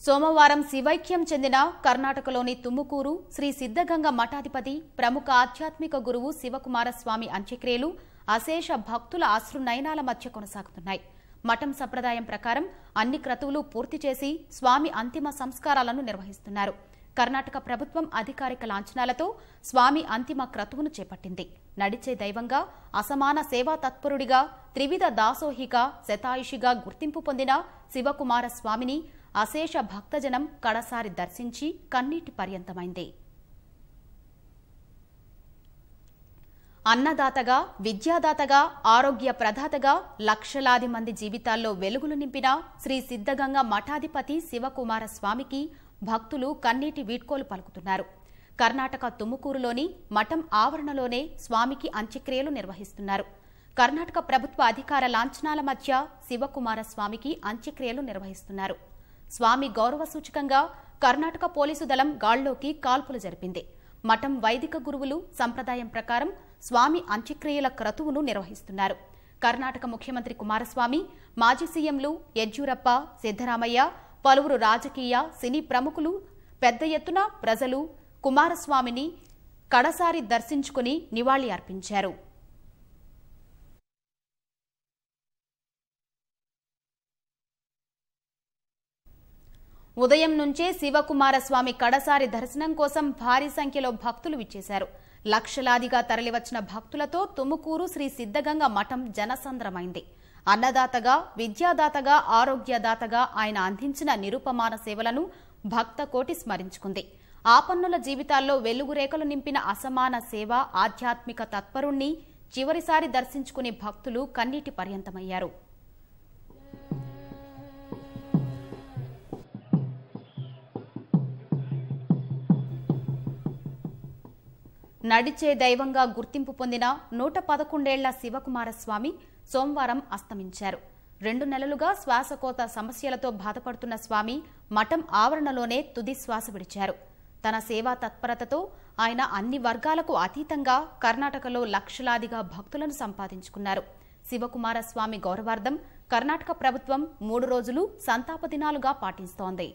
సోమవారం శివైక్యం చెందిన కర్ణాటకలోని తుముకూరు శ్రీ సిద్ధగంగ మఠాధిపతి ప్రముఖ ఆధ్యాత్మిక గురువు శివకుమారస్వామి అంత్యక్రియలు అశేష భక్తుల అశ్రునయనాల మధ్య కొనసాగుతున్నాయి. మఠం సంప్రదాయం ప్రకారం అన్ని క్రతువులు పూర్తి చేసి స్వామి అంతిమ సంస్కారాలను నిర్వహిస్తున్నారు. కర్ణాటక ప్రభుత్వం అధికారిక లాంఛనాలతో స్వామి అంతిమ క్రతువును చేపట్టింది. నడిచే దైవంగా, అసమాన సేవా తత్పరుడిగా, త్రివిధ దాసోహిగా, శతాయుషిగా గుర్తింపు పొందిన శివకుమార స్వామిని అశేష భక్తజనం కడసారి దర్శించి కన్నీటి పర్యంతమైంది. అన్నదాతగా, విద్యాదాతగా, ఆరోగ్య ప్రదాతగా లక్షలాది మంది జీవితాల్లో వెలుగులు నింపిన శ్రీ సిద్ధగంగ మఠాధిపతి శివకుమార స్వామికి భక్తులు కన్నీటి వీడ్కోలు పలుకుతున్నారు. కర్ణాటక తుముకూరులోని మఠం ఆవరణలోనే స్వామికి అంత్యక్రియలు నిర్వహిస్తున్నారు. కర్ణాటక ప్రభుత్వ అధికార లాంఛనాల మధ్య శివకుమార స్వామికి అంత్యక్రియలు నిర్వహిస్తున్నారు. స్వామి గౌరవ సూచకంగా కర్ణాటక పోలీసు దళం గాల్లోకి కాల్పులు జరిపింది. మఠం వైదిక గురువులు సంప్రదాయం ప్రకారం స్వామి అంత్యక్రియల క్రతువును నిర్వహిస్తున్నారు. కర్ణాటక ముఖ్యమంత్రి కుమారస్వామి, మాజీ సీఎంలు యడ్యూరప్ప, సిద్దరామయ్య, పలువురు రాజకీయ, సినీ ప్రముఖులు పెద్ద ఎత్తున ప్రజలు కుమారస్వామిని కడసారి దర్శించుకుని నివాళి అర్పించారు. ఉదయం నుంచే శివకుమారస్వామి కడసారి దర్శనం కోసం భారీ సంఖ్యలో భక్తులు విచ్చేశారు. లక్షలాదిగా తరలివచ్చిన భక్తులతో తుముకూరు శ్రీ సిద్ధగంగ మఠం జనసంద్రమైంది. అన్నదాతగా, విద్యాదాతగా, ఆరోగ్యదాతగా ఆయన అందించిన నిరుపమాన సేవలను భక్త కోటి స్మరించుకుంది. ఆపన్నుల జీవితాల్లో వెలుగురేఖలు నింపిన అసమాన సేవ, ఆధ్యాత్మిక తత్పరుణ్ణి చివరిసారి దర్శించుకునే భక్తులు కన్నీటి పర్యంతమయ్యారు. నడిచే దైవంగా గుర్తింపు పొందిన 111 ఏళ్ల శివకుమారస్వామి సోమవారం అస్తమించారు. 2 నెలలుగా శ్వాసకోత సమస్యలతో బాధపడుతున్న స్వామి మఠం ఆవరణలోనే తుది శ్వాస విడిచారు. తన సేవా తత్పరతతో ఆయన అన్ని వర్గాలకు అతీతంగా కర్ణాటకలో లక్షలాదిగా భక్తులను సంపాదించుకున్నారు. శివకుమారస్వామి గౌరవార్థం కర్ణాటక ప్రభుత్వం 3 రోజులు సంతాప దినాలుగా పాటిస్తోంది.